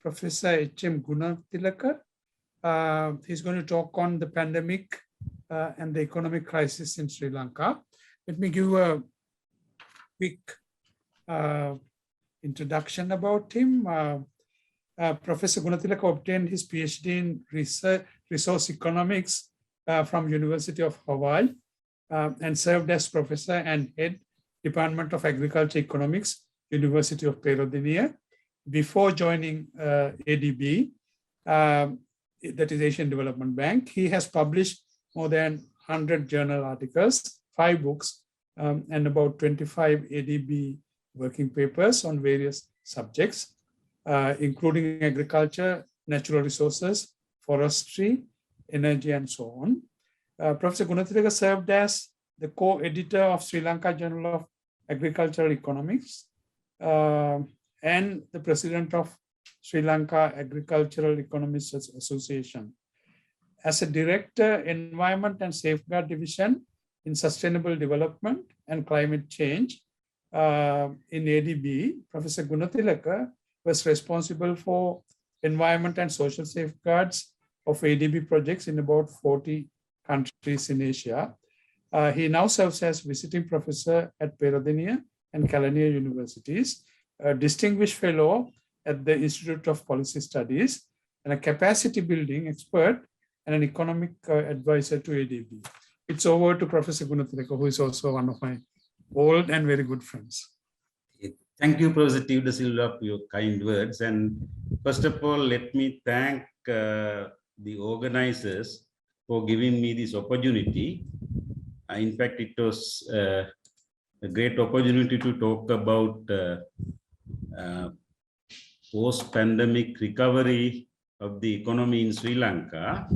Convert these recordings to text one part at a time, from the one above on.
Professor H.M. Gunatilake. He's going to talk on the pandemic and the economic crisis in Sri Lanka. Let me give a quick introduction about him. Professor Gunatilake obtained his Ph.D. in resource economics from University of Hawaii and served as professor and head Department of Agriculture Economics, University of Peradeniya. Before joining ADB, that is Asian Development Bank, he has published more than 100 journal articles, 5 books, and about 25 ADB working papers on various subjects, including agriculture, natural resources, forestry, energy, and so on. Professor Gunatilake served as the co-editor of Sri Lanka Journal of Agricultural Economics and the president of Sri Lanka Agricultural Economists Association. As a director, Environment and Safeguard Division in Sustainable Development and Climate Change in ADB, Professor Gunatilake was responsible for environment and social safeguards of ADB projects in about 40 countries in Asia. He now serves as visiting professor at Peradeniya and Kelaniya Universities, a distinguished fellow at the Institute of Policy Studies, and a capacity building expert and an economic advisor to ADB. It's over to Professor Gunatilake, who is also one of my old and very good friends. Thank you, Professor T. De Silva, for your kind words. And first of all, let me thank the organizers for giving me this opportunity. In fact, it was a great opportunity to talk about post-pandemic recovery of the economy in Sri Lanka.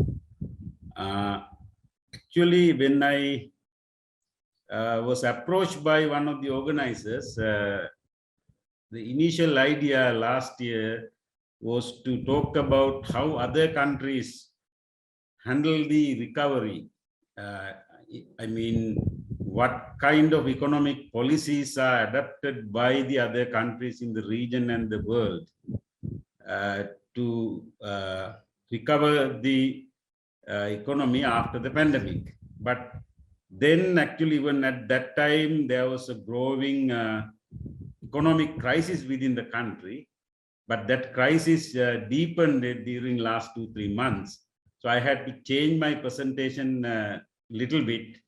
Actually, when I was approached by one of the organizers, the initial idea last year was to talk about how other countries handle the recovery. I mean, what kind of economic policies are adopted by the other countries in the region and the world to recover the economy after the pandemic. But then actually, even at that time, there was a growing economic crisis within the country, but that crisis deepened during last 2-3 months. So I had to change my presentation a little bit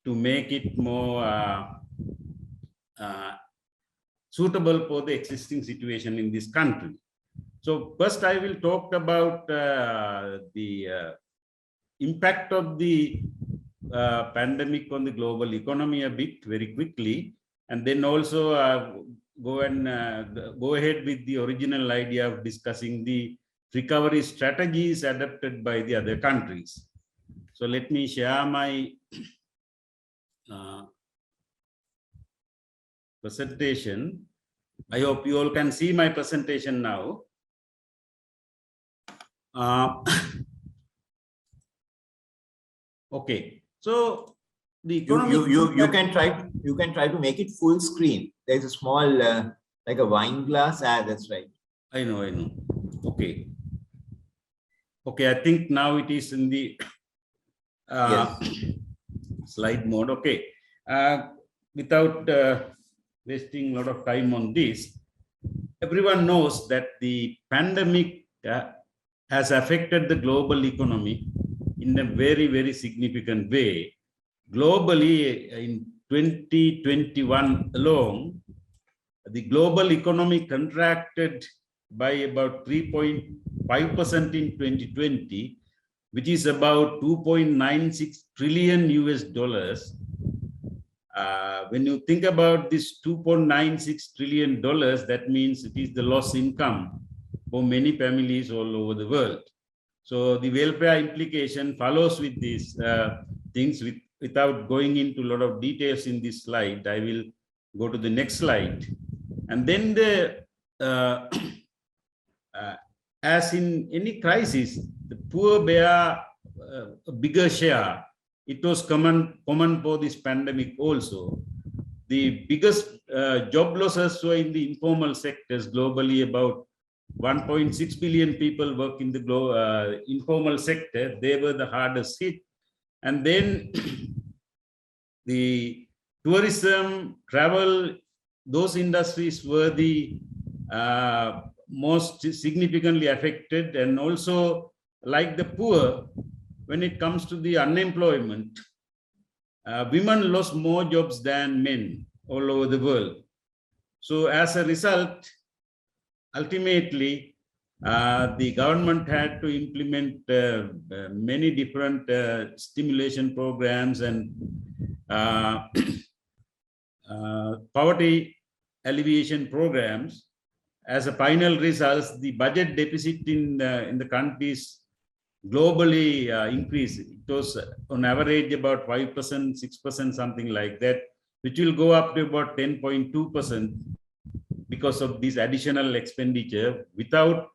to make it more suitable for the existing situation in this country. So first I will talk about the impact of the pandemic on the global economy a bit very quickly, and then also go ahead with the original idea of discussing the recovery strategies adopted by the other countries. So let me share my presentation. I hope you all can see my presentation now. Okay, so the economic you can try to make it full screen. There's a small like a wine glass. That's right. I know. Okay, I think now it is in the slide mode. Okay, without wasting a lot of time on this, everyone knows that the pandemic has affected the global economy in a very, very significant way. Globally, in 2021 alone, the global economy contracted by about 3.5% in 2020, which is about $2.96 trillion US. When you think about this $2.96 trillion, that means it is the lost income for many families all over the world. So the welfare implication follows with these things. Without going into a lot of details in this slide, I will go to the next slide. And then as in any crisis, the poor bear a bigger share. It was common for this pandemic also. The biggest job losses were in the informal sectors globally, about 1.6 billion people work in the informal sector. They were the hardest hit. And then the tourism, travel, those industries were the most significantly affected. And also, like the poor, when it comes to the unemployment, women lost more jobs than men all over the world. So as a result, ultimately, the government had to implement many different stimulation programs and poverty alleviation programs. As a final result, the budget deficit in the countries globally increased. It was on average about 5%, 6%, something like that, which will go up to about 10.2% because of this additional expenditure. Without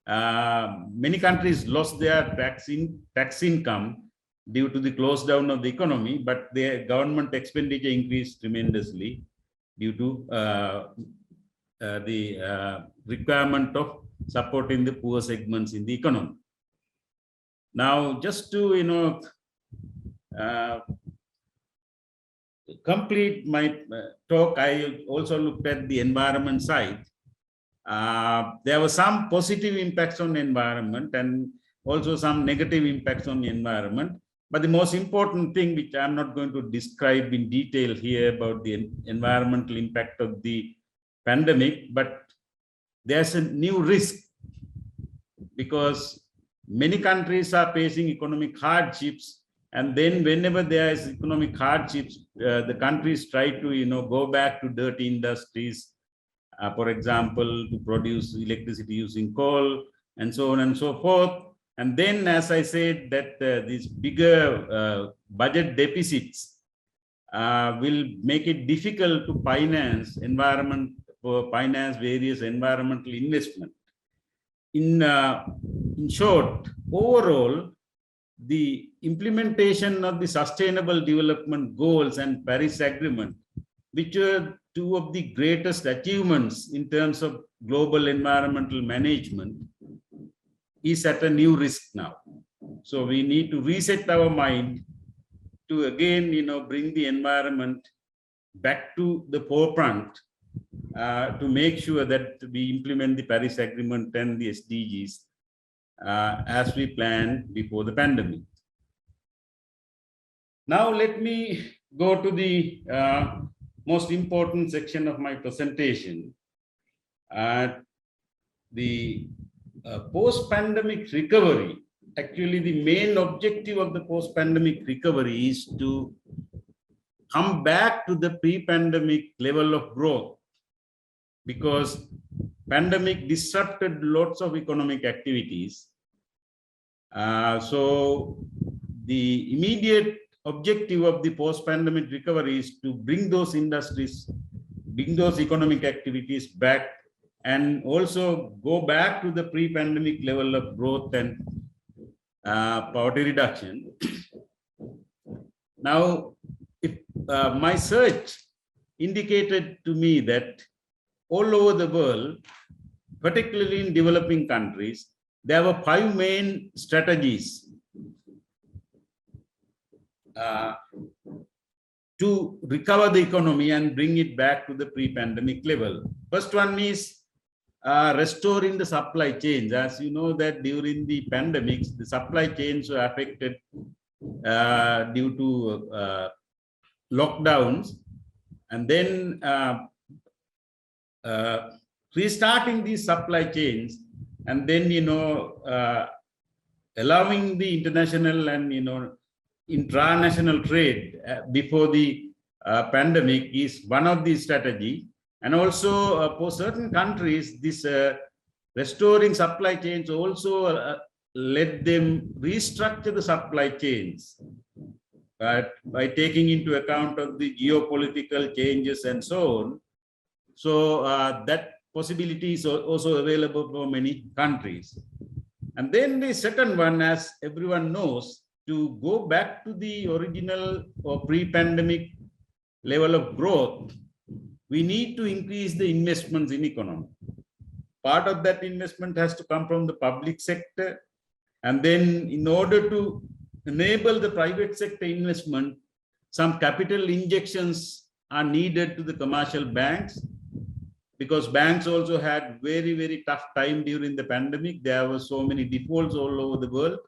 many countries lost their tax income due to the close down of the economy, but their government expenditure increased tremendously due to the requirement of supporting the poor segments in the economy. Now, just to complete my talk, I also looked at the environment side. There were some positive impacts on the environment and also some negative impacts on the environment. But the most important thing, which I'm not going to describe in detail here about the environmental impact of the pandemic, but there's a new risk because many countries are facing economic hardships. And then whenever there is economic hardships, the countries try to go back to dirty industries, for example, to produce electricity using coal and so on and so forth. And then, as I said, that these bigger budget deficits will make it difficult to finance various environmental investment. In short, overall, the implementation of the Sustainable Development Goals and Paris Agreement, which are two of the greatest achievements in terms of global environmental management, is at a new risk now. So we need to reset our mind to again, bring the environment back to the forefront to make sure that we implement the Paris Agreement and the SDGs as we planned before the pandemic. Now let me go to the most important section of my presentation. The post-pandemic recovery. Actually, the main objective of the post-pandemic recovery is to come back to the pre-pandemic level of growth, because pandemic disrupted lots of economic activities. So the immediate objective of the post-pandemic recovery is to bring those industries, bring those economic activities back, and also go back to the pre-pandemic level of growth and poverty reduction. Now, if my search indicated to me that all over the world, particularly in developing countries, there were 5 main strategies to recover the economy and bring it back to the pre-pandemic level. First one is restoring the supply chains. As you know that during the pandemics, the supply chains were affected due to lockdowns, and then restarting these supply chains, and then allowing the international and intranational trade before the pandemic is one of the strategy. And also for certain countries, this restoring supply chains also let them restructure the supply chains by taking into account of the geopolitical changes and so on. So that possibility is also available for many countries. And then the second one, as everyone knows, to go back to the original or pre-pandemic level of growth, we need to increase the investments in economy. part of that investment has to come from the public sector. And then in order to enable the private sector investment, some capital injections are needed to the commercial banks, because banks also had very, very tough time during the pandemic. There were so many defaults all over the world.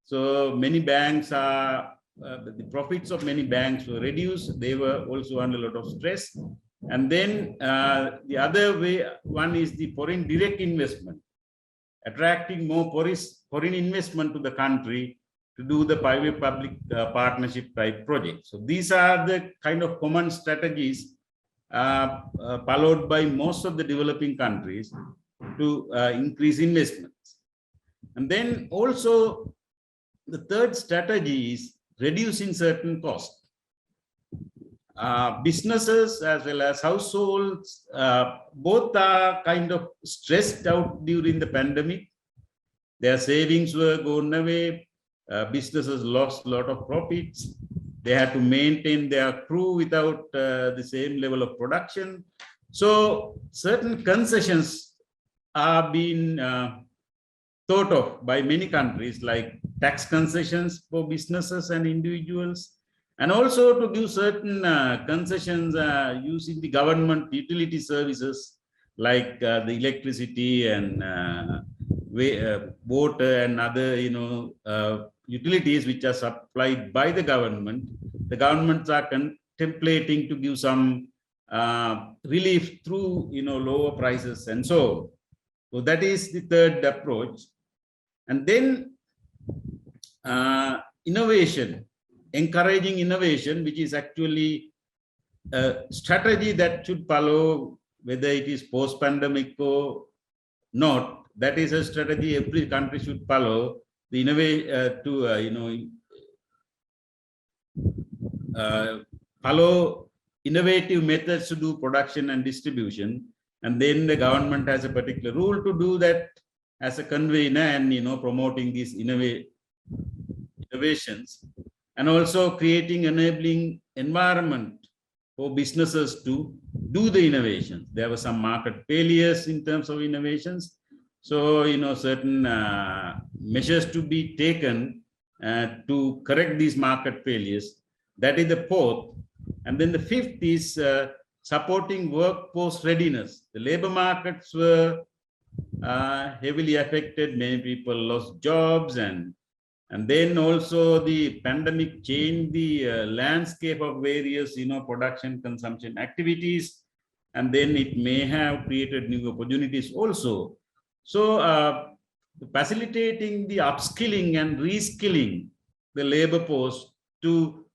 So many banks are, the profits of many banks were reduced. They were also under a lot of stress. And then the other way, one is the foreign direct investment, attracting more foreign investment to the country to do the private-public partnership type projects. So these are the kind of common strategies followed by most of the developing countries to increase investments. And then also the third strategy is reducing certain costs. Businesses as well as households, both are kind of stressed out during the pandemic. Their savings were gone away. Businesses lost a lot of profits. They had to maintain their crew without the same level of production. So certain concessions are being thought of by many countries, like tax concessions for businesses and individuals, and also to give certain concessions using the government utility services, like the electricity and water and other, utilities which are supplied by the government. The governments are contemplating to give some relief through, lower prices and so. So that is the third approach. And then innovation, encouraging innovation, which is actually a strategy that should follow, whether it is post-pandemic or not. That is a strategy every country should follow. The follow innovative methods to do production and distribution, and then the government has a particular rule to do that as a convener and promoting these innovations, and also creating enabling environment for businesses to do the innovations. There were some market failures in terms of innovations. So, certain measures to be taken to correct these market failures. That is the fourth. And then the fifth is supporting workforce readiness. The labor markets were heavily affected. Many people lost jobs, and then also the pandemic changed the landscape of various, production consumption activities, and then it may have created new opportunities also. So facilitating the upskilling and reskilling the labor force to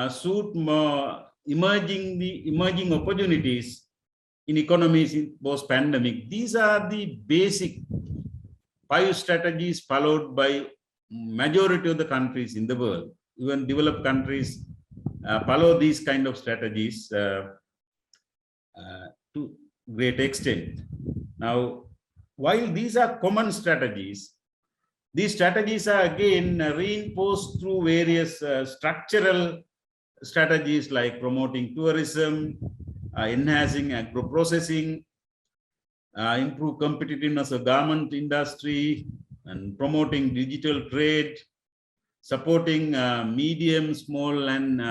suit more emerging opportunities in economies in post-pandemic. These are the basic 5 strategies followed by majority of the countries in the world. Even developed countries follow these kind of strategies to great extent. Now, while these are common strategies, these strategies are again reinforced through various structural strategies like promoting tourism, enhancing agro-processing, improve competitiveness of garment industry, and promoting digital trade, supporting medium, small, and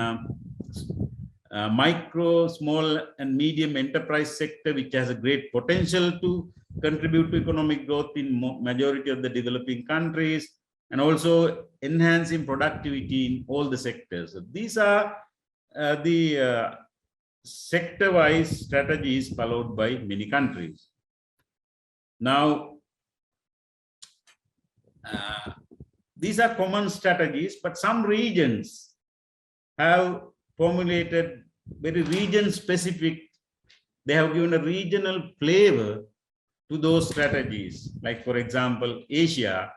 micro, small, and medium enterprise sector, which has a great potential to contribute to economic growth in majority of the developing countries, and also enhancing productivity in all the sectors. So these are the sector-wise strategies followed by many countries. Now, these are common strategies, but some regions have formulated very region-specific. They have given a regional flavor to those strategies. Like, for example, Asia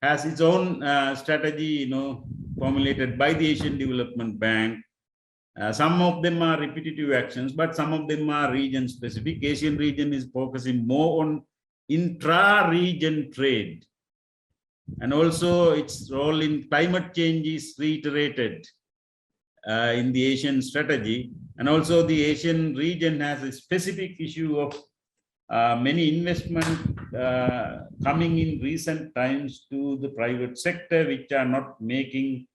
has its own strategy, formulated by the Asian Development Bank. Some of them are repetitive actions, but some of them are region-specific. Asian region is focusing more on intra-region trade, and also its role in climate change is reiterated in the Asian strategy. And also the Asian region has a specific issue of many investment coming in recent times to the private sector, which are not making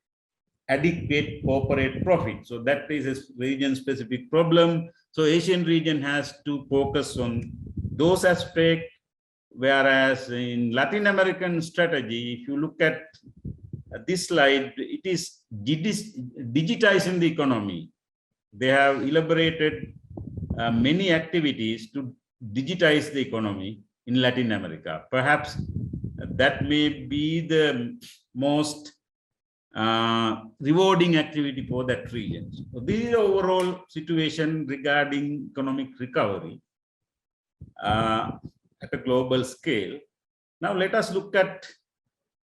adequate corporate profit. So that is a region-specific problem. So Asian region has to focus on those aspects, whereas in Latin American strategy, if you look at this slide, it is digitizing the economy. They have elaborated many activities to digitize the economy in Latin America. Perhaps that may be the most rewarding activity for that region. So this is the overall situation regarding economic recovery at a global scale. Now let us look at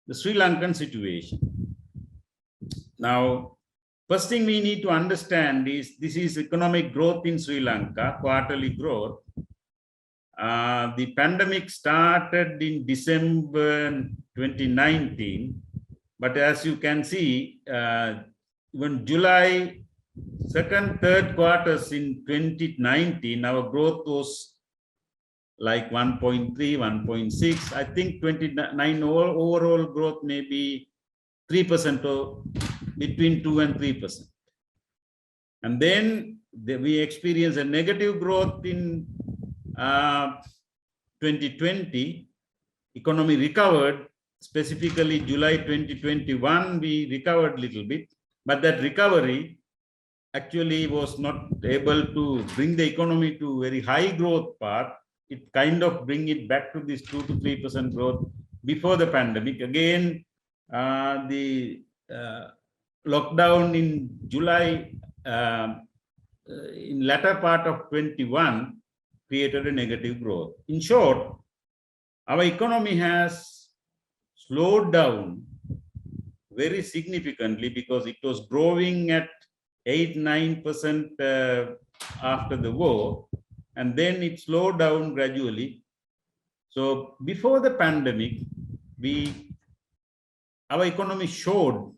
the Sri Lankan situation. Now, first thing we need to understand is this is economic growth in Sri Lanka, quarterly growth. The pandemic started in December 2019. But as you can see, even July, second, third quarters in 2019, our growth was like 1.3, 1.6. I think 29 overall growth may be 3% or between 2 and 3%. And then we experienced a negative growth in 2020. Economy recovered. Specifically, July 2021, we recovered a little bit, but that recovery actually was not able to bring the economy to very high growth path. It kind of bring it back to this 2 to 3% growth before the pandemic. Again, the lockdown in July, in latter part of 21, created a negative growth. In short, our economy has slowed down very significantly because it was growing at 8-9% after the war, and then it slowed down gradually. So before the pandemic, our economy showed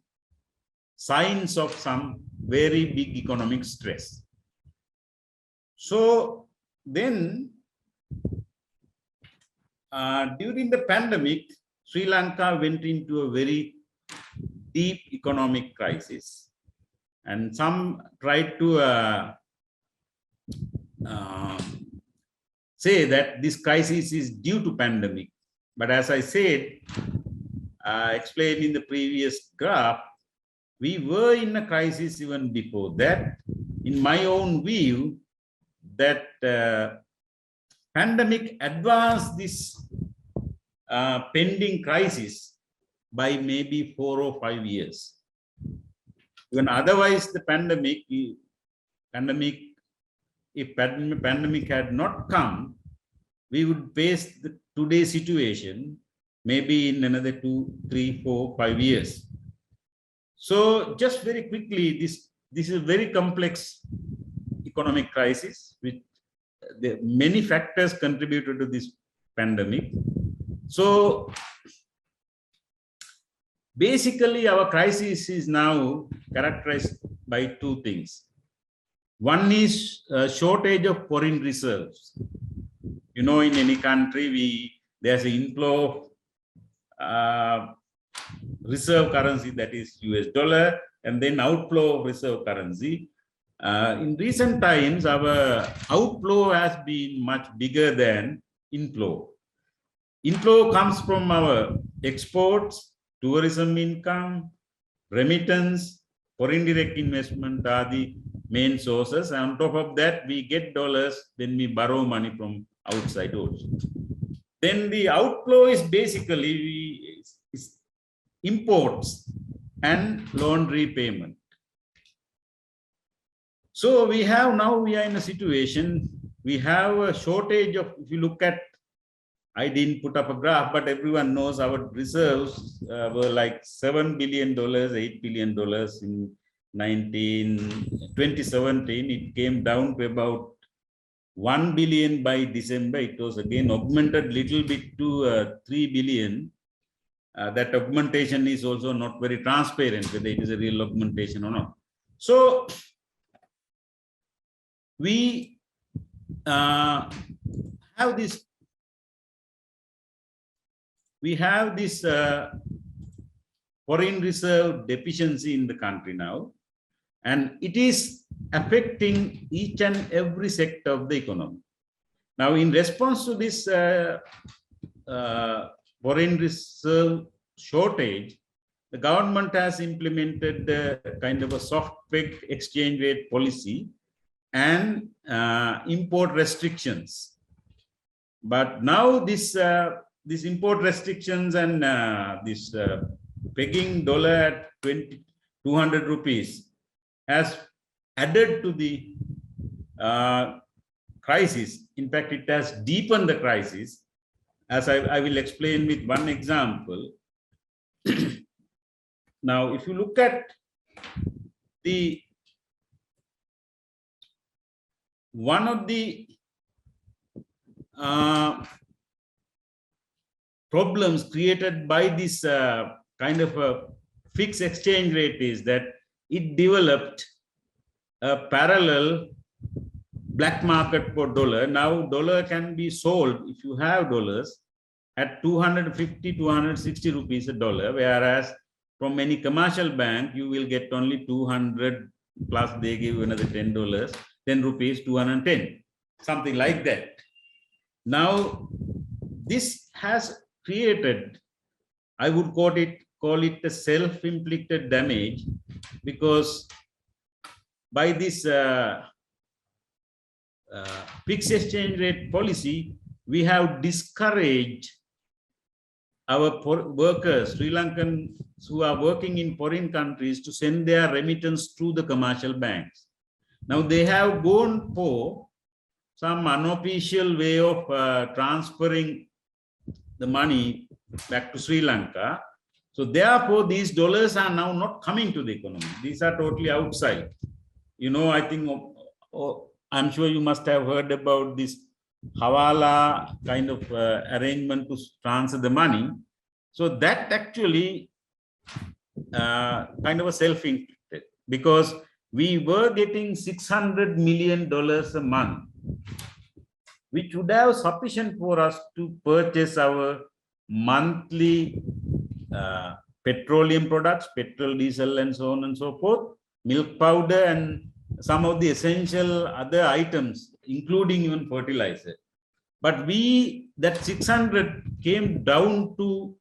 signs of some very big economic stress. So then during the pandemic, Sri Lanka went into a very deep economic crisis, and some tried to say that this crisis is due to pandemic. But as I said, explained in the previous graph, we were in a crisis even before that. In my own view, that pandemic advanced this pending crisis by maybe 4 or 5 years. Even otherwise, the pandemic, if pandemic had not come, we would face the today's situation maybe in another 2, 3, 4, 5 years. So just very quickly, this is a very complex economic crisis with many factors contributed to this pandemic. So basically, our crisis is now characterized by two things. One is a shortage of foreign reserves. You know, in any country, there's an inflow of reserve currency, that is US dollar, and then outflow of reserve currency. In recent times, our outflow has been much bigger than inflow. Inflow comes from our exports, tourism income, remittance, foreign direct investment are the main sources. And on top of that, we get dollars when we borrow money from outside also. Then the outflow is basically imports and loan repayment. So we are in a situation, we have a shortage of, if you look at, I didn't put up a graph, but everyone knows our reserves were like $7 billion, $8 billion in 2017. It came down to about 1 billion by December. It was again augmented little bit to 3 billion. That augmentation is also not very transparent, whether it is a real augmentation or not. So we have this foreign reserve deficiency in the country now, and it is affecting each and every sector of the economy. Now, in response to this foreign reserve shortage, the government has implemented kind of a soft peg exchange rate policy and import restrictions. But now this import restrictions and this pegging dollar at 200 rupees has added to the crisis. In fact, it has deepened the crisis, as I will explain with one example. Now, if you look at one of the problems created by this kind of a fixed exchange rate is that it developed a parallel black market for dollar. Now, dollar can be sold, if you have dollars, at 250, 260 rupees a dollar, whereas from any commercial bank, you will get only 200 plus they give another $10, 10 rupees, 210, something like that. Now, this has created, I would call it a self-inflicted damage, because by this fixed exchange rate policy, we have discouraged our workers, Sri Lankans who are working in foreign countries, to send their remittance through the commercial banks. Now they have gone for some unofficial way of transferring the money back to Sri Lanka. So therefore, these dollars are now not coming to the economy. These are totally outside. You know, I think, I'm sure you must have heard about this Hawala kind of arrangement to transfer the money. So that actually kind of a self-inflicted, because we were getting $600 million a month, which would have sufficient for us to purchase our monthly petroleum products, petrol, diesel, and so on and so forth, milk powder, and some of the essential other items, including even fertilizer. But that 600 came down to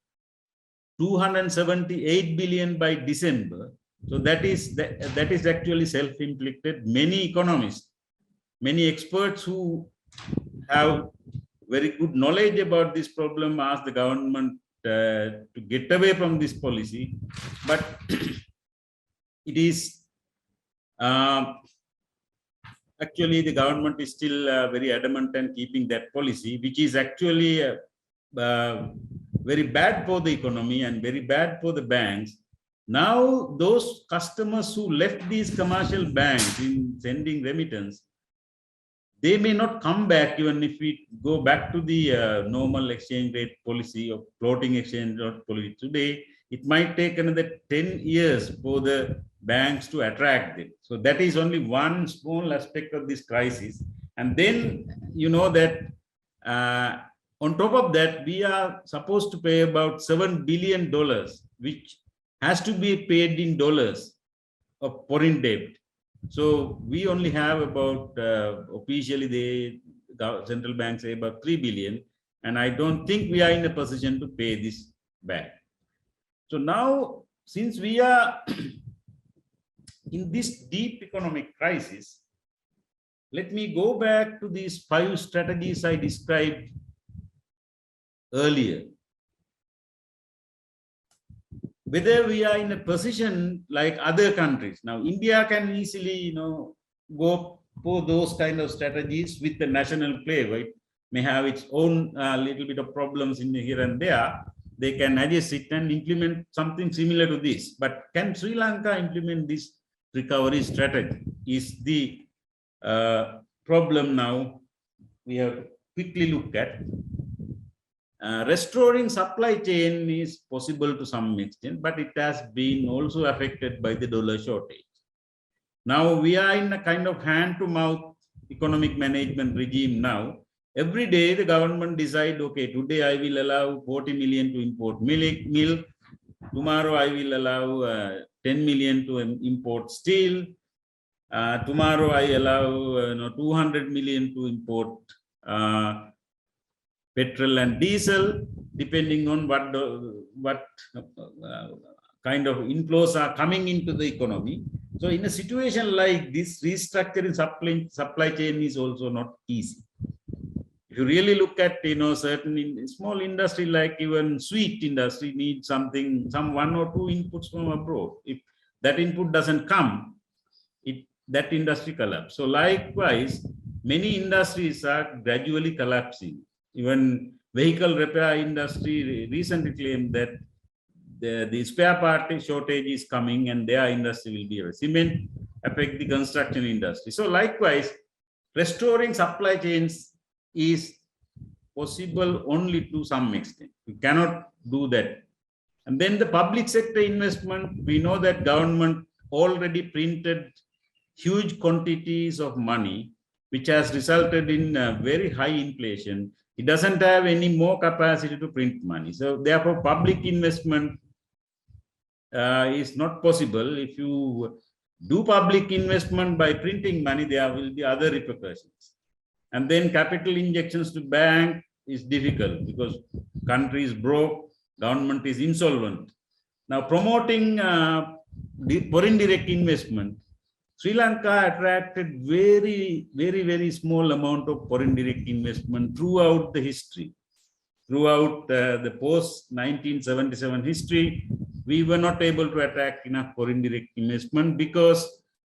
278 billion by December. So that is actually self-inflicted. Many economists, many experts who have very good knowledge about this problem ask the government to get away from this policy, but it is actually the government is still very adamant and keeping that policy, which is actually very bad for the economy and very bad for the banks. Now, those customers who left these commercial banks in sending remittance, they may not come back even if we go back to the normal exchange rate policy of floating exchange rate policy today. It might take another 10 years for the banks to attract them. So that is only one small aspect of this crisis. And then, you know that on top of that, we are supposed to pay about $7 billion, which has to be paid in dollars of foreign debt. So we only have about, officially the central banks say about 3 billion. And I don't think we are in a position to pay this back. So now, since we are in this deep economic crisis, let me go back to these 5 strategies I described earlier. Whether we are in a position like other countries. Now, India can easily, go for those kind of strategies with the national flavor. It may have its own little bit of problems in here and there. They can adjust it and implement something similar to this. But can Sri Lanka implement this recovery strategy? Is the problem now we have to quickly look at. Restoring supply chain is possible to some extent, but it has been also affected by the dollar shortage. Now we are in a kind of hand-to-mouth economic management regime now, Every day the government decide, okay, today I will allow 40 million to import milk. Tomorrow I will allow 10 million to import steel. Tomorrow I allow 200 million to import petrol and diesel, depending on what kind of inflows are coming into the economy. So in a situation like this, restructuring supply chain is also not easy. If you really look at certain small industry like even sweet industry needs some one or two inputs from abroad. If that input doesn't come, that industry collapse. So likewise, many industries are gradually collapsing. Even vehicle repair industry recently claimed that the spare part shortage is coming and their industry will be a cement affect the construction industry. So likewise, restoring supply chains is possible only to some extent. You cannot do that. And then the public sector investment, we know that government already printed huge quantities of money, which has resulted in very high inflation. It doesn't have any more capacity to print money. So therefore, public investment is not possible. If you do public investment by printing money, there will be other repercussions. And then capital injections to bank is difficult because country is broke, government is insolvent. Now promoting foreign direct investment, Sri Lanka attracted very small amount of foreign direct investment throughout the history. Throughout the post-1977 history, we were not able to attract enough foreign direct investment because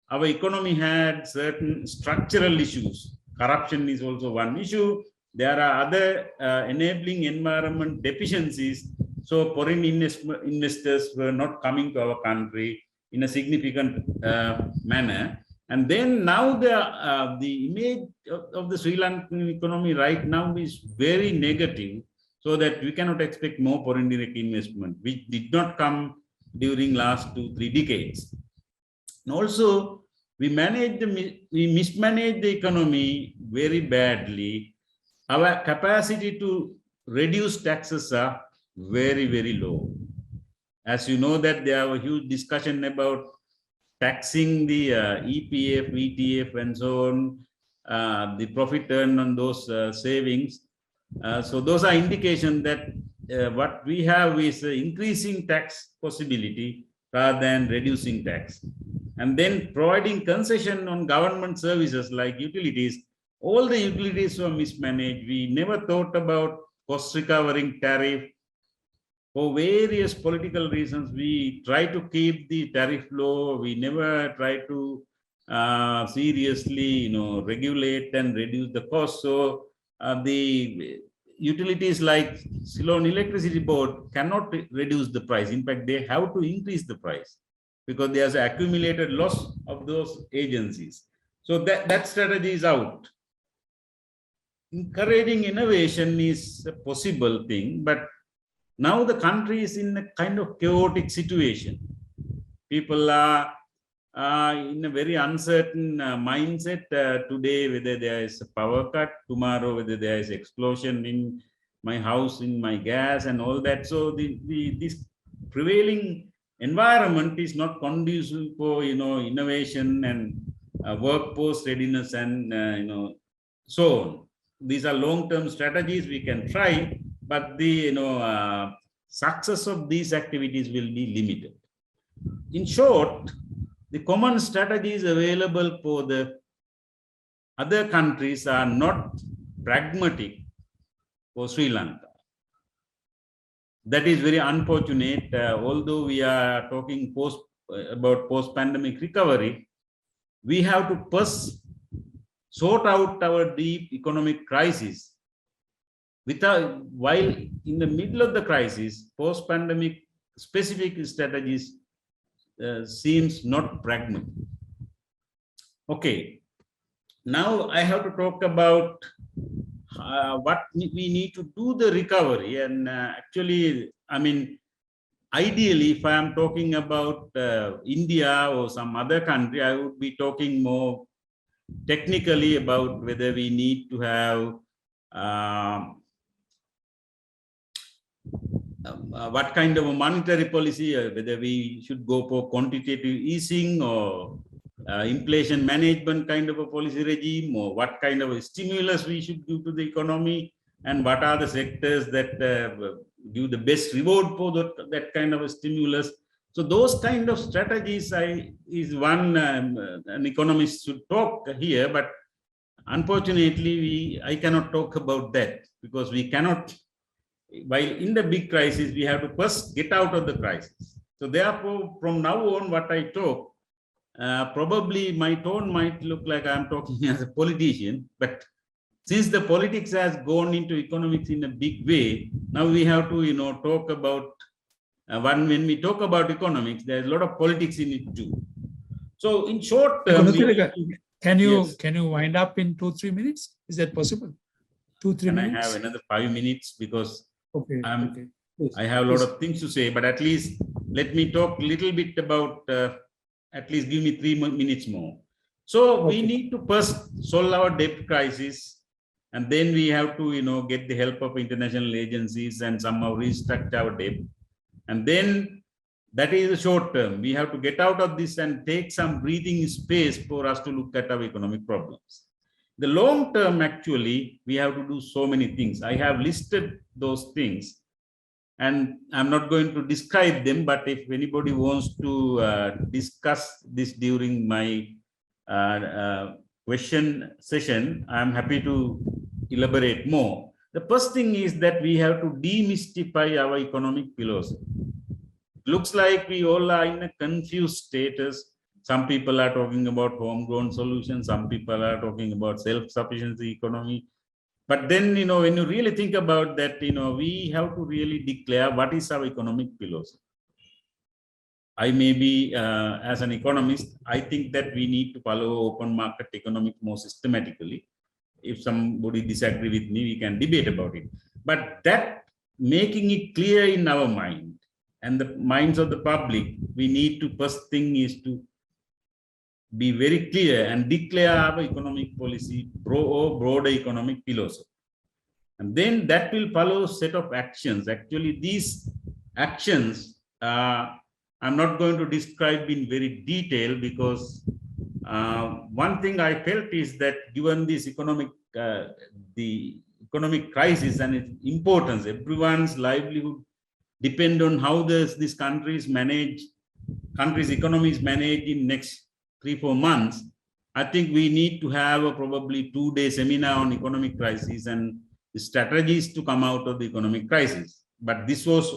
our economy had certain structural issues. Corruption is also one issue. There are other enabling environment deficiencies. So foreign investors were not coming to our country in a significant manner. And then now the image of the Sri Lankan economy right now is very negative, so that we cannot expect more foreign direct investment, which did not come during last 2-3 decades. And also, we mismanaged the economy very badly. Our capacity to reduce taxes are very low. As you know that there are a huge discussion about taxing the EPF, ETF, and so on, the profit earned on those savings. So those are indications that what we have is increasing tax possibility rather than reducing tax. And then providing concession on government services like utilities. All the utilities were mismanaged. We never thought about cost recovering tariff. For various political reasons, we try to keep the tariff low. We never try to seriously, regulate and reduce the cost. So the utilities like Ceylon Electricity Board cannot reduce the price. In fact, they have to increase the price because there's an accumulated loss of those agencies. So that strategy is out. Encouraging innovation is a possible thing, but now the country is in a kind of chaotic situation. People are in a very uncertain mindset today, whether there is a power cut, tomorrow whether there is explosion in my house, in my gas and all that. So this prevailing environment is not conducive for innovation and workforce readiness and so on. These are long-term strategies we can try, but the success of these activities will be limited. In short, the common strategies available for the other countries are not pragmatic for Sri Lanka. That is very unfortunate. Although we are talking about post-pandemic recovery, we have to first sort out our deep economic crisis. While in the middle of the crisis, post-pandemic specific strategies seems not pragmatic. Okay, now I have to talk about what we need to do the recovery. And actually, I mean, ideally, if I am talking about India or some other country, I would be talking more technically about whether we need to have what kind of a monetary policy, whether we should go for quantitative easing or inflation management kind of a policy regime, or what kind of a stimulus we should give to the economy, and what are the sectors that give the best reward for that kind of a stimulus. So those kind of strategies is one an economist should talk here, but unfortunately I cannot talk about that, because we cannot, while in the big crisis, we have to first get out of the crisis. So therefore, from now on, what I talk, probably my tone might look like I'm talking as a politician, but since the politics has gone into economics in a big way, now we have to, talk about, when we talk about economics, there's a lot of politics in it too. So in short term, can you wind up in 2-3 minutes? Is that possible? 2-3 minutes? I have another 5 minutes, because okay. I have a lot of things to say, but at least let me talk a little bit about, at least give me 3 minutes more. So we need to first solve our debt crisis, and then we have to, get the help of international agencies and somehow restructure our debt. And then that is the short term. We have to get out of this and take some breathing space for us to look at our economic problems. The long term, actually, we have to do so many things. I have listed those things, and I'm not going to describe them, but if anybody wants to discuss this during my question session, I'm happy to elaborate more. The first thing is that we have to demystify our economic philosophy. Looks like we all are in a confused status. Some people are talking about homegrown solutions. Some people are talking about self-sufficiency economy. But then, when you really think about that, we have to really declare what is our economic philosophy. I may be, as an economist, I think that we need to follow open market economics more systematically. If somebody disagree with me, we can debate about it. But that making it clear in our mind and the minds of the public, we need to, first thing is to be very clear and declare our economic policy, broader economic philosophy. And then that will follow a set of actions. Actually, these actions, I'm not going to describe in very detail, because one thing I felt is that given this the economic crisis and its importance, everyone's livelihood depend on how this country's economy is managed in next 3-4 months. I think we need to have a probably 2-day seminar on economic crisis and the strategies to come out of the economic crisis. But this was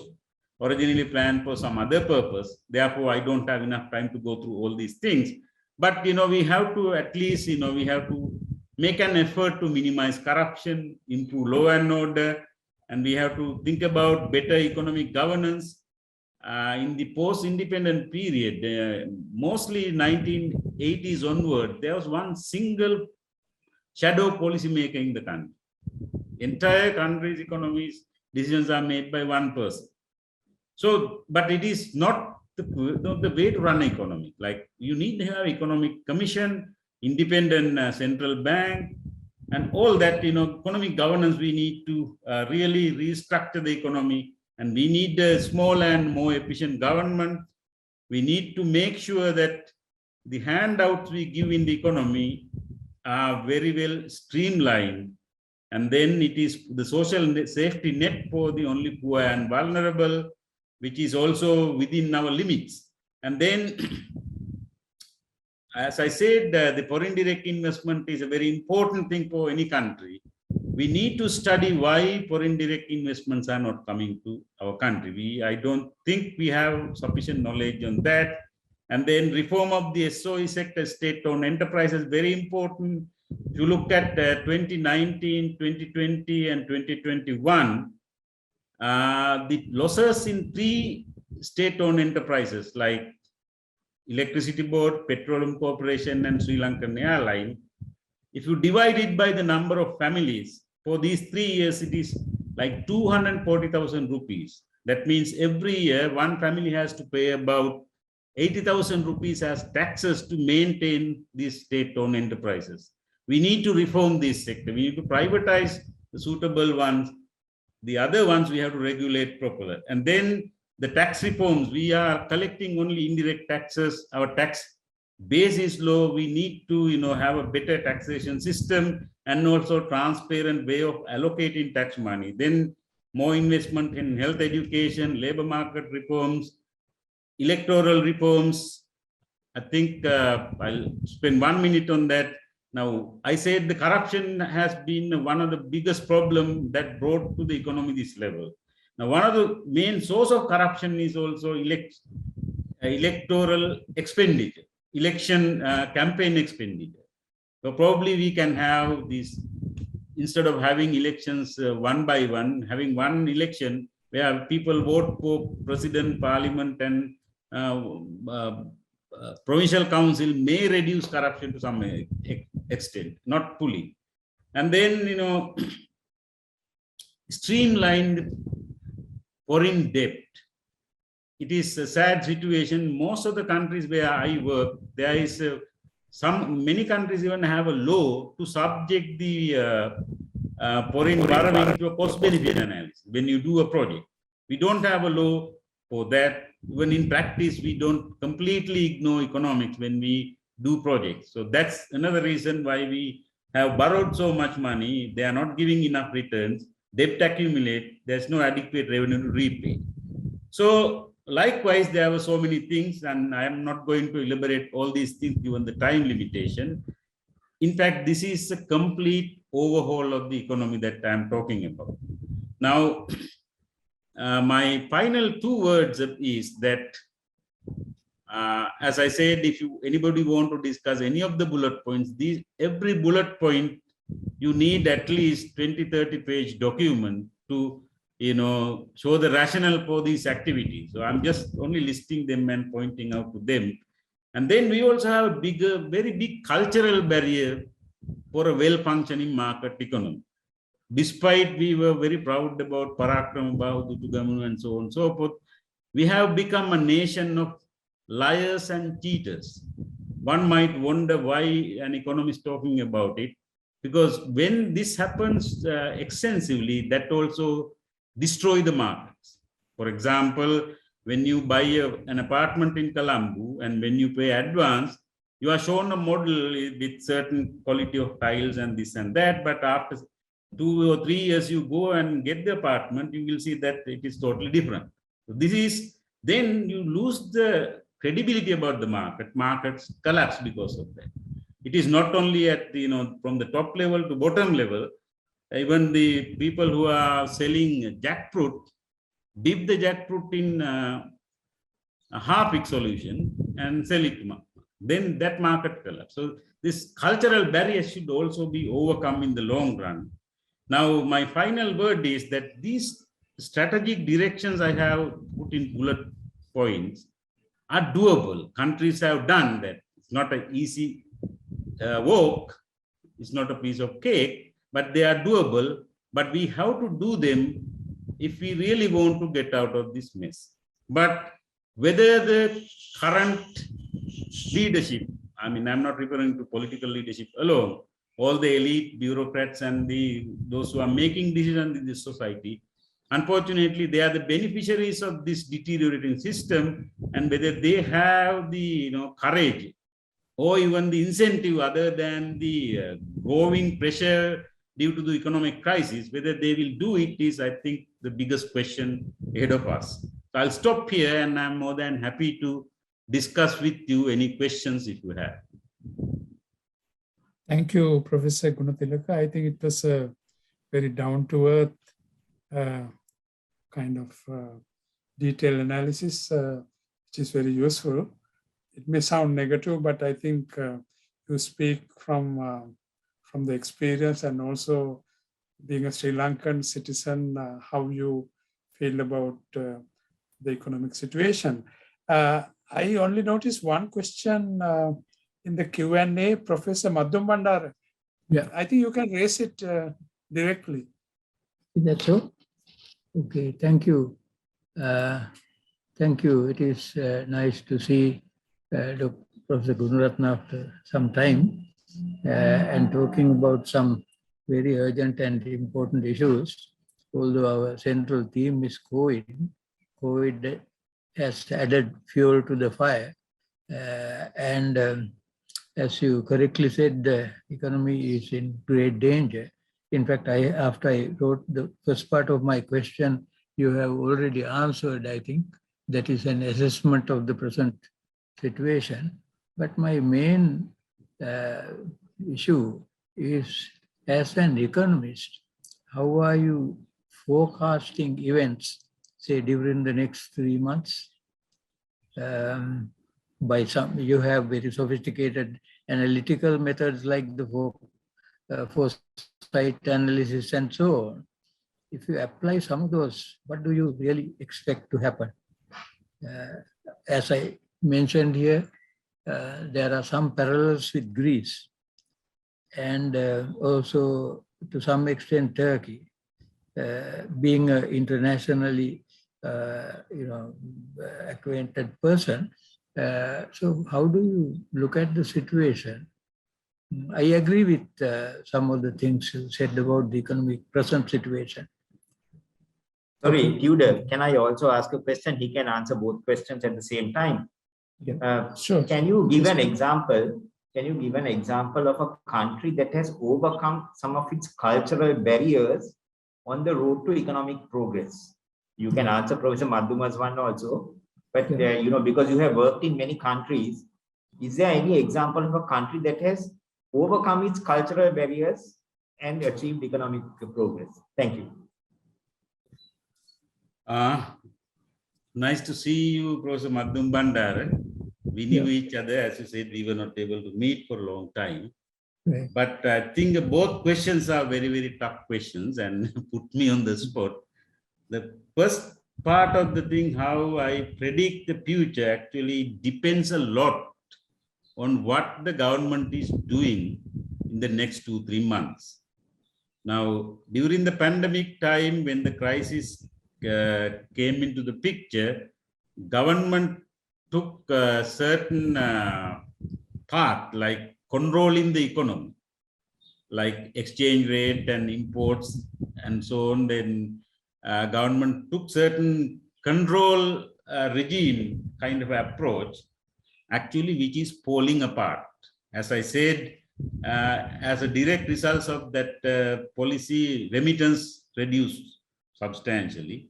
originally planned for some other purpose. Therefore, I don't have enough time to go through all these things. But, we have to at least, we have to make an effort to minimize corruption, improve law and order, and we have to think about better economic governance. In the post-independent period, mostly 1980s onward, there was one single shadow policymaker in the country. Entire country's economies decisions are made by one person. So, but it is not the way to run an economy. Like, you need to have economic commission, independent central bank, and all that, economic governance. We need to really restructure the economy, and we need a small and more efficient government. We need to make sure that the handouts we give in the economy are very well streamlined. And then it is the social safety net for the only poor and vulnerable, which is also within our limits. And then, as I said, the foreign direct investment is a very important thing for any country. We need to study why foreign direct investments are not coming to our country. I don't think we have sufficient knowledge on that. And then reform of the SOE sector, state-owned enterprises, very important. If you look at 2019, 2020, and 2021, the losses in 3 state-owned enterprises like Electricity Board, Petroleum Corporation, and Sri Lankan Airline, if you divide it by the number of families, for these 3 years, it is like 240,000 rupees. That means every year, one family has to pay about 80,000 rupees as taxes to maintain these state-owned enterprises. We need to reform this sector. We need to privatize the suitable ones. The other ones we have to regulate properly. And then the tax reforms, we are collecting only indirect taxes. Our tax base is low. We need to, have a better taxation system and also transparent way of allocating tax money. Then more investment in health education, labor market reforms, electoral reforms. I think I'll spend 1 minute on that. Now, I said the corruption has been one of the biggest problems that brought to the economy this level. Now, one of the main source of corruption is also electoral expenditure, election campaign expenditure. So probably we can have this, instead of having elections one by one, having one election where people vote for president, parliament, and provincial council may reduce corruption to some extent, not fully. And then, streamlined foreign debt. It is a sad situation. Most of the countries where I work, there is many countries even have a law to subject the foreign borrowing to a cost-benefit analysis when you do a project. We don't have a law for that. Even in practice, we don't completely ignore economics when we do projects. So that's another reason why we have borrowed so much money. They are not giving enough returns. Debt accumulate. There's no adequate revenue to repay. So likewise, there were so many things, and I am not going to elaborate all these things given the time limitation. In fact, this is a complete overhaul of the economy that I'm talking about. Now, my final 2 words is that, as I said, if anybody want to discuss any of the bullet points, every bullet point, you need at least 20-30 page document to show the rationale for these activities. So I'm just only listing them and pointing out to them. And then we also have a very big cultural barrier for a well-functioning market economy. Despite we were very proud about Parakram, Bahudutugamu, and so on and so forth, we have become a nation of liars and cheaters. One might wonder why an economist is talking about it, because when this happens extensively, that also destroy the markets. For example, when you buy an apartment in Colombo and when you pay advance, you are shown a model with certain quality of tiles and this and that, but after 2 or 3 years you go and get the apartment, you will see that it is totally different. So then you lose the credibility about the market. Markets collapse because of that. It is not only at from the top level to bottom level. Even the people who are selling jackfruit dip the jackfruit in a Harpic solution and sell it. Then that market collapse. So this cultural barrier should also be overcome in the long run. Now, my final word is that these strategic directions I have put in bullet points are doable. Countries have done that. It's not an easy work. It's not a piece of cake, but they are doable. But we have to do them if we really want to get out of this mess. But whether the current leadership, I'm not referring to political leadership alone, all the elite bureaucrats and those who are making decisions in this society, unfortunately, they are the beneficiaries of this deteriorating system, and whether they have the courage or even the incentive other than the growing pressure due to the economic crisis, whether they will do it is, I think, the biggest question ahead of us. So I'll stop here, and I'm more than happy to discuss with you any questions if you have. Thank you, Professor Gunatilake. I think it was a very down-to-earth kind of detailed analysis, which is very useful. It may sound negative, but I think you speak from the experience and also being a Sri Lankan citizen, how you feel about the economic situation. I only noticed one question in the Q&A, Professor Madhum Bandara. Yeah. I think you can raise it directly. Is that so? Okay, thank you. Thank you. It is nice to see Professor Gunaratna after some time and talking about some very urgent and important issues. Although our central theme is COVID, COVID has added fuel to the fire. As you correctly said, the economy is in great danger. In fact, after I wrote the first part of my question, you have already answered, I think. That is an assessment of the present situation. But my main issue is, as an economist, how are you forecasting events, say, during the next 3 months? By some, you have very sophisticated analytical methods like the foresight analysis and so on. If you apply some of those, what do you really expect to happen? As I mentioned here, there are some parallels with Greece and also to some extent Turkey, being an internationally acquainted person. So how do you look at the situation? I agree with some of the things you said about the economic present situation. Sorry, Tudor, can I also ask a question? He can answer both questions at the same time. Sure. Can you give an example? Can you give an example of a country that has overcome some of its cultural barriers on the road to economic progress? You can answer Professor Madhuma's one also, but because you have worked in many countries, is there any example of a country that has overcome its cultural barriers and achieved economic progress? Thank you. Nice to see you, Professor Madhum Bandar. We knew each other, as you said, we were not able to meet for a long time. Right. But I think both questions are very, very tough questions and put me on the spot. The first part of the thing, how I predict the future, actually depends a lot on what the government is doing in the next 2-3 months. Now, during the pandemic time, when the crisis came into the picture, government took a certain path, like controlling the economy, like exchange rate and imports and so on. Then government took certain control regime kind of approach, actually, which is falling apart. As I said, as a direct result of that policy, remittance reduced substantially.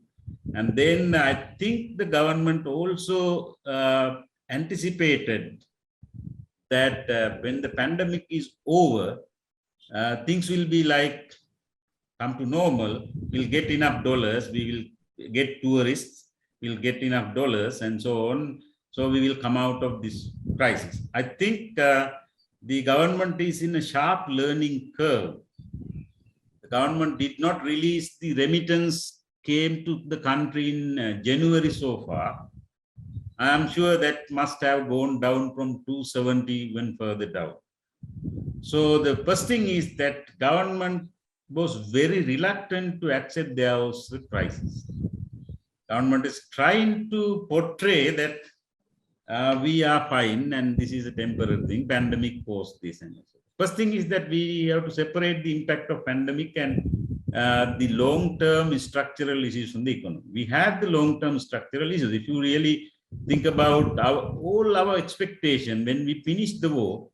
And then I think the government also anticipated that when the pandemic is over, things will be like come to normal. We'll get enough dollars, we will get tourists, we'll get enough dollars and so on. So we will come out of this crisis. I think the government is in a sharp learning curve. The government did not release the remittance came to the country in January so far. I am sure that must have gone down from 270 even further down. So the first thing is that government was very reluctant to accept there was a crisis. Government is trying to portray that we are fine and this is a temporary thing, pandemic caused this. And so. First thing is that we have to separate the impact of pandemic and the long-term structural issues in the economy. We had the long-term structural issues. If you really think about all our expectation, when we finished the war,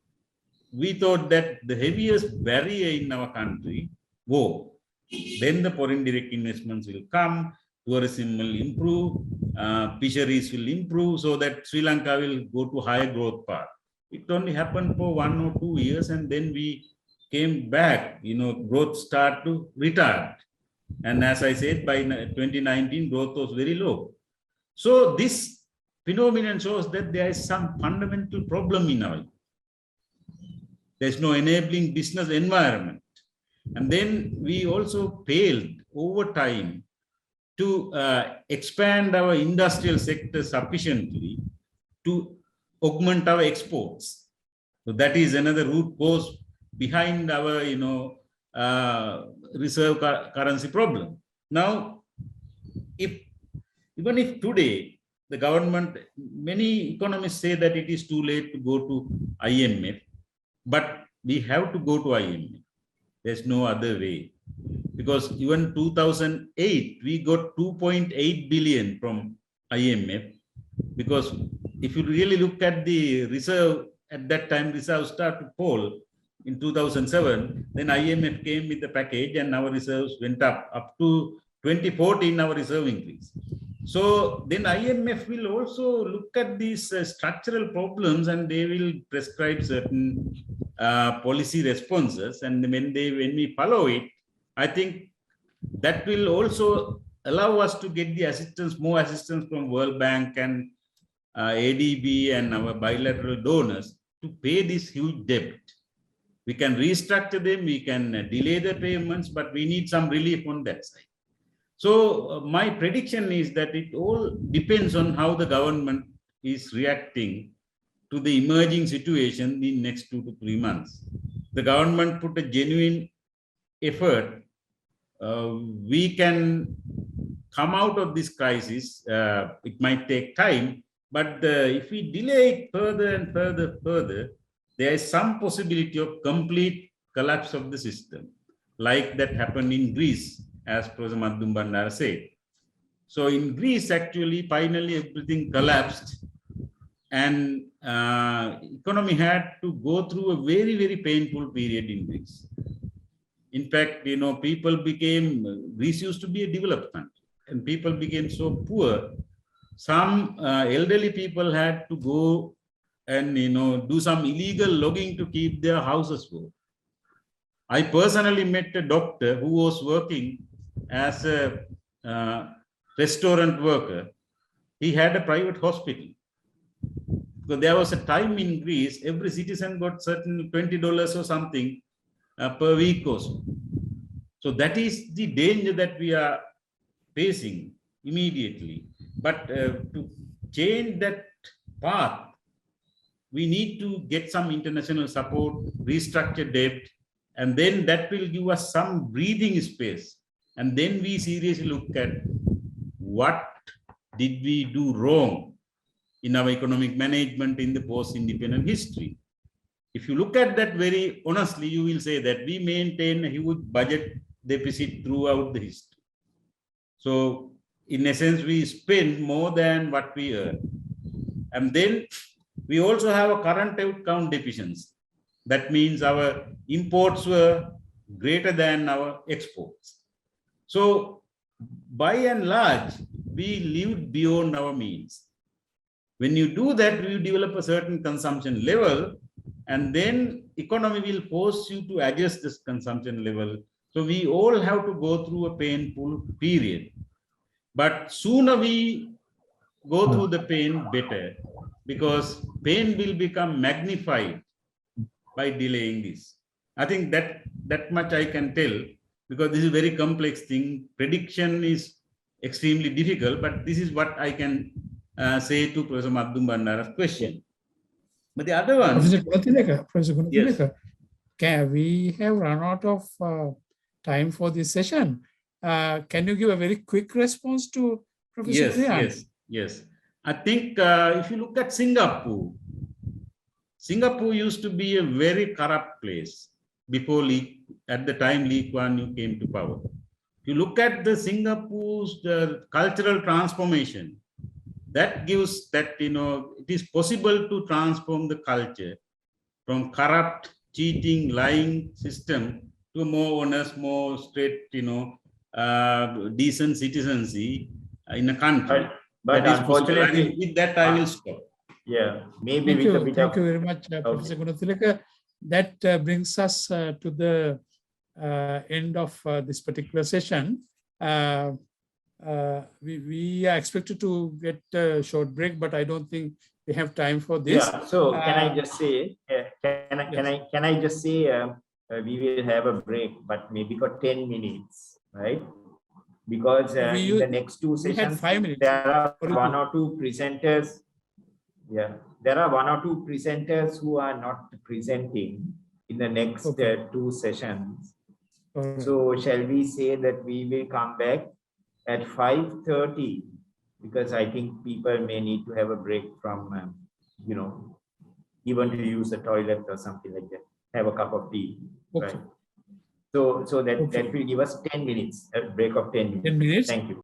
we thought that the heaviest barrier in our country, war, then the foreign direct investments will come, tourism will improve, fisheries will improve, so that Sri Lanka will go to higher growth path. It only happened for 1 or 2 years, and then we came back, growth started to retard. And as I said, by 2019, growth was very low. So this phenomenon shows that there is some fundamental problem in our life. There's no enabling business environment. And then we also failed over time to expand our industrial sector sufficiently to augment our exports. So that is another root cause behind our, reserve currency problem. Now, even if today the government, many economists say that it is too late to go to IMF, but we have to go to IMF. There's no other way. Because even 2008, we got 2.8 billion from IMF. Because if you really look at the reserve, at that time, reserve started to fall in 2007, then IMF came with the package and our reserves went up to 2014, our reserve increased. So then IMF will also look at these structural problems and they will prescribe certain policy responses. And when we follow it, I think that will also allow us to get the assistance, more assistance from World Bank and ADB and our bilateral donors to pay this huge debt. We can restructure them, we can delay the payments, but we need some relief on that side. So my prediction is that it all depends on how the government is reacting to the emerging situation in next 2 to 3 months. The government put a genuine effort, we can come out of this crisis. It might take time, but if we delay it further and further, there is some possibility of complete collapse of the system, like that happened in Greece, as Professor Madhum Bandara said. So in Greece, actually, finally everything collapsed, and economy had to go through a very, very painful period in Greece. In fact, Greece used to be a developed country, and people became so poor. Some elderly people had to go and do some illegal logging to keep their houses warm. I personally met a doctor who was working as a restaurant worker. He had a private hospital. So there was a time in Greece, every citizen got certain $20 or something per week or so. So that is the danger that we are facing immediately. But to change that path, we need to get some international support, restructure debt, and then that will give us some breathing space. And then we seriously look at what did we do wrong in our economic management in the post-independent history. If you look at that very honestly, you will say that we maintain a huge budget deficit throughout the history. So in essence, we spend more than what we earn. And then we also have a current account deficiency. That means our imports were greater than our exports. So by and large, we lived beyond our means. When you do that, you develop a certain consumption level, and then economy will force you to adjust this consumption level. So we all have to go through a painful period. But sooner we go through the pain, better, because pain will become magnified by delaying this. I think that much I can tell, because this is a very complex thing. Prediction is extremely difficult, but this is what I can say to Professor Madhum Bandara's question. But the other one, Professor Gunatilake, we have run out of time for this session. Can you give a very quick response to Professor Priyan? Yes. I think if you look at Singapore used to be a very corrupt place before at the time Lee Kuan Yew came to power. If you look at the Singapore's cultural transformation, that gives that, it is possible to transform the culture from corrupt, cheating, lying system to a more honest, more straight, decent citizenry in a country. But unfortunately, with that, I will stop. Yeah, maybe Thank you very much, Professor Gunatilake. That brings us to the end of this particular session. We are expected to get a short break, but I don't think we have time for this. Yeah. So can I just say? Can I just say we will have a break, but maybe for 10 minutes, right? Because in the next two sessions, 5 minutes. there are one or two presenters. Yeah, there are one or two presenters who are not presenting in the next two sessions. So shall we say that we will come back at 5:30, because I think people may need to have a break from, even to use the toilet or something like that, have a cup of tea, right? So that Okay. will give us 10 minutes, a break of 10 minutes. 10 minutes. Thank you.